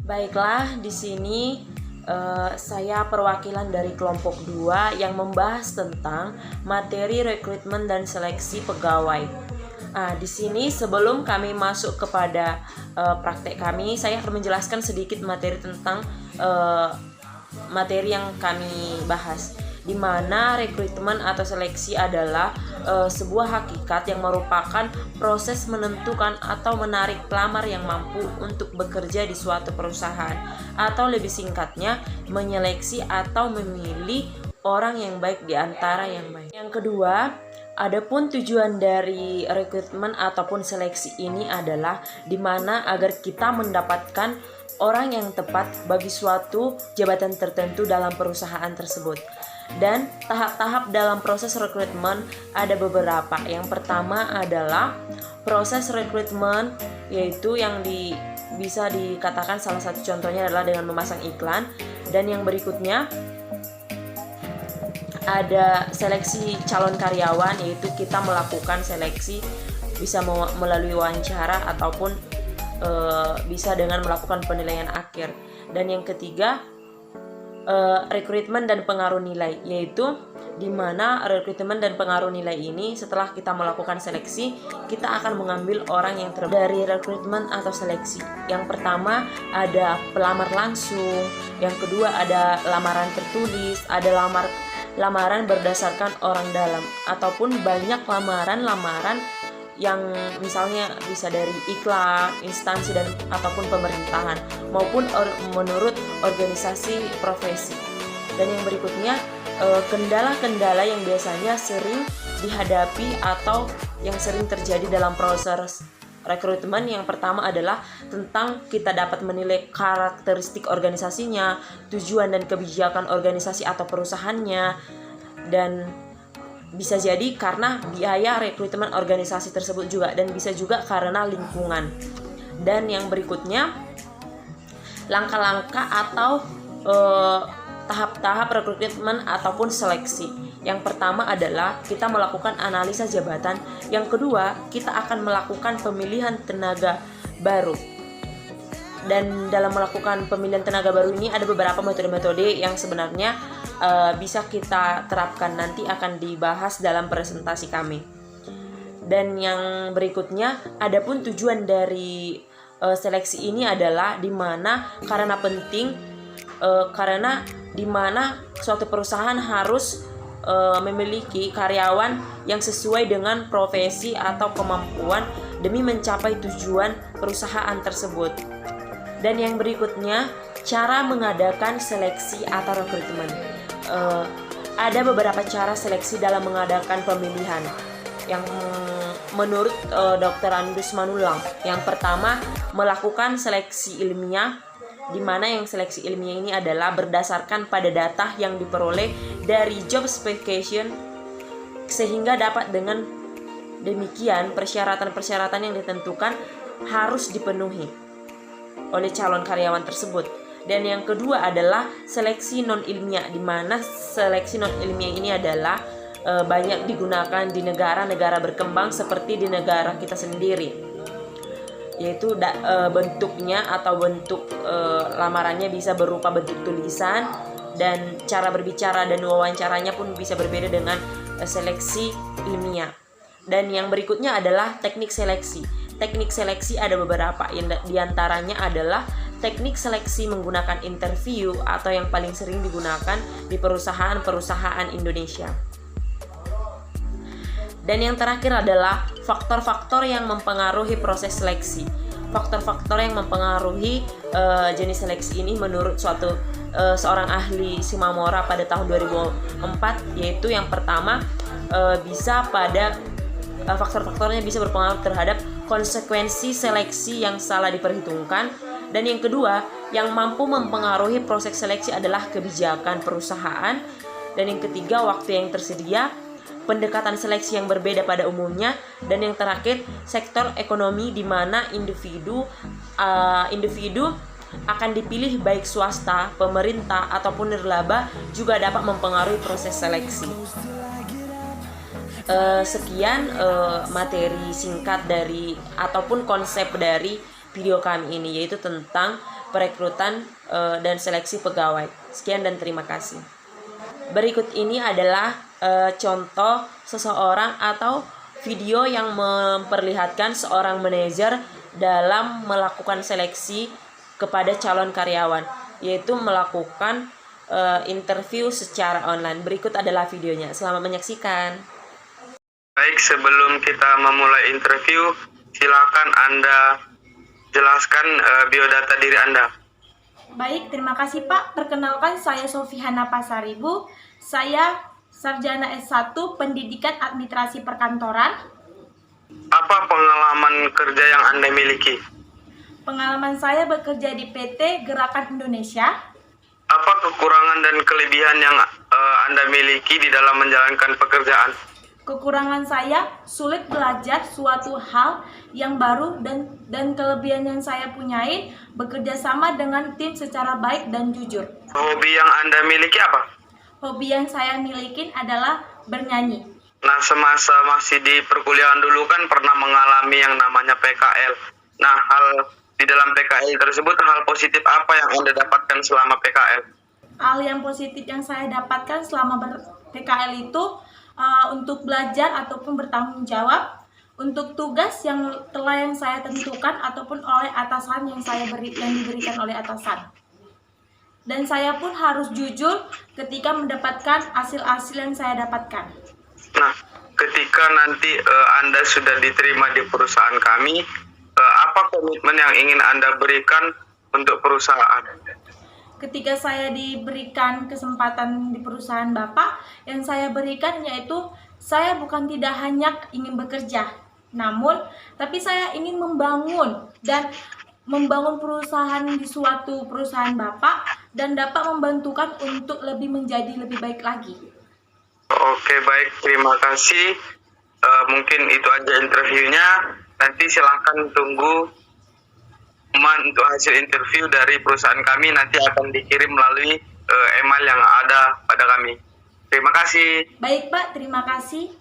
Baiklah, di sini saya perwakilan dari kelompok 2 yang membahas tentang materi rekrutmen dan seleksi pegawai. Di sini sebelum kami masuk kepada praktek kami, saya akan menjelaskan sedikit materi tentang materi yang kami bahas, di mana rekrutmen atau seleksi adalah sebuah hakikat yang merupakan proses menentukan atau menarik pelamar yang mampu untuk bekerja di suatu perusahaan, atau lebih singkatnya menyeleksi atau memilih orang yang baik di antara yang baik. Yang kedua, adapun tujuan dari rekrutmen ataupun seleksi ini adalah di mana agar kita mendapatkan orang yang tepat bagi suatu jabatan tertentu dalam perusahaan tersebut. Dan tahap-tahap dalam proses rekrutmen ada beberapa. Yang pertama adalah proses rekrutmen, yaitu yang bisa dikatakan salah satu contohnya adalah dengan memasang iklan. Dan yang berikutnya ada seleksi calon karyawan, yaitu kita melakukan seleksi bisa melalui wawancara ataupun bisa dengan melakukan penilaian akhir. Dan yang ketiga, rekrutmen dan pengaruh nilai, yaitu di mana rekrutmen dan pengaruh nilai ini setelah kita melakukan seleksi, kita akan mengambil orang yang terbaik dari rekrutmen atau seleksi. Yang pertama ada pelamar langsung, yang kedua ada lamaran tertulis, ada lamaran berdasarkan orang dalam, ataupun banyak lamaran yang misalnya bisa dari iklan, instansi dan ataupun pemerintahan maupun menurut organisasi profesi. Dan yang berikutnya kendala-kendala yang biasanya sering dihadapi atau yang sering terjadi dalam proses rekrutmen. Yang pertama adalah tentang kita dapat menilai karakteristik organisasinya, tujuan dan kebijakan organisasi atau perusahaannya, dan bisa jadi karena biaya rekrutmen organisasi tersebut juga, dan bisa juga karena lingkungan. Dan yang berikutnya, langkah-langkah atau tahap-tahap rekrutmen ataupun seleksi. Yang pertama adalah kita melakukan analisa jabatan. Yang kedua, kita akan melakukan pemilihan tenaga baru. Dan dalam melakukan pemilihan tenaga baru ini ada beberapa metode-metode yang sebenarnya bisa kita terapkan, nanti akan dibahas dalam presentasi kami. Dan yang berikutnya, adapun tujuan dari seleksi ini adalah dimana karena penting, karena dimana suatu perusahaan harus memiliki karyawan yang sesuai dengan profesi atau kemampuan demi mencapai tujuan perusahaan tersebut. Dan yang berikutnya, cara mengadakan seleksi atau rekrutmen. Ada beberapa cara seleksi dalam mengadakan pemilihan yang menurut Dr. Andus Manulang. Yang pertama, melakukan seleksi ilmiah, di mana yang seleksi ilmiah ini adalah berdasarkan pada data yang diperoleh dari job specification, sehingga dapat dengan demikian persyaratan-persyaratan yang ditentukan harus dipenuhi oleh calon karyawan tersebut. Dan yang kedua adalah seleksi non ilmiah, di mana seleksi non ilmiah ini adalah banyak digunakan di negara-negara berkembang seperti di negara kita sendiri, yaitu bentuknya atau bentuk lamarannya bisa berupa bentuk tulisan, dan cara berbicara dan wawancaranya pun bisa berbeda dengan seleksi ilmiah. Dan yang berikutnya adalah teknik seleksi. Teknik seleksi ada beberapa, di antaranya adalah teknik seleksi menggunakan interview atau yang paling sering digunakan di perusahaan-perusahaan Indonesia. Dan yang terakhir adalah faktor-faktor yang mempengaruhi proses seleksi. Faktor-faktor yang mempengaruhi jenis seleksi ini menurut seorang ahli Shimamura pada tahun 2004, yaitu yang pertama bisa pada faktor-faktornya bisa berpengaruh terhadap konsekuensi seleksi yang salah diperhitungkan. Dan yang kedua, yang mampu mempengaruhi proses seleksi adalah kebijakan perusahaan. Dan yang ketiga, waktu yang tersedia, pendekatan seleksi yang berbeda pada umumnya. Dan yang terakhir, sektor ekonomi, di mana individu akan dipilih baik swasta, pemerintah, ataupun nirlaba juga dapat mempengaruhi proses seleksi. Sekian materi singkat dari ataupun konsep dari video kami ini, yaitu tentang perekrutan dan seleksi pegawai. Sekian dan terima kasih. Berikut ini adalah contoh seseorang atau video yang memperlihatkan seorang manajer dalam melakukan seleksi kepada calon karyawan, yaitu melakukan interview secara online. Berikut adalah videonya. Selamat menyaksikan. Baik, sebelum kita memulai interview, silakan Anda jelaskan biodata diri Anda. Baik, terima kasih Pak. Perkenalkan, saya Sofihana Pasaribu. Saya sarjana S1 Pendidikan Administrasi Perkantoran. Apa pengalaman kerja yang Anda miliki? Pengalaman saya bekerja di PT Gerakan Indonesia. Apa kekurangan dan kelebihan yang Anda miliki di dalam menjalankan pekerjaan? Kekurangan saya sulit belajar suatu hal yang baru, dan kelebihan yang saya punyai bekerja sama dengan tim secara baik dan jujur. Hobi yang Anda miliki apa? Hobi yang saya miliki adalah bernyanyi. Nah, semasa masih di perkuliahan dulu kan pernah mengalami yang namanya PKL. Nah, di dalam PKL tersebut, hal positif apa yang Anda dapatkan selama PKL? Hal yang positif yang saya dapatkan selama PKL itu untuk belajar ataupun bertanggung jawab untuk tugas yang saya tentukan ataupun oleh atasan yang diberikan oleh atasan. Dan saya pun harus jujur ketika mendapatkan hasil-hasil yang saya dapatkan. Nah, ketika nanti Anda sudah diterima di perusahaan kami, apa komitmen yang ingin Anda berikan untuk perusahaan? Ketika saya diberikan kesempatan di perusahaan Bapak, yang saya berikan yaitu saya bukan tidak hanya ingin bekerja, tapi saya ingin membangun perusahaan di suatu perusahaan Bapak dan dapat membantukan untuk menjadi lebih baik lagi. Oke, baik, terima kasih. Mungkin itu aja interviewnya. Nanti silahkan tunggu untuk hasil interview dari perusahaan kami, nanti akan dikirim melalui email yang ada pada kami. Terima kasih. Baik Pak, terima kasih.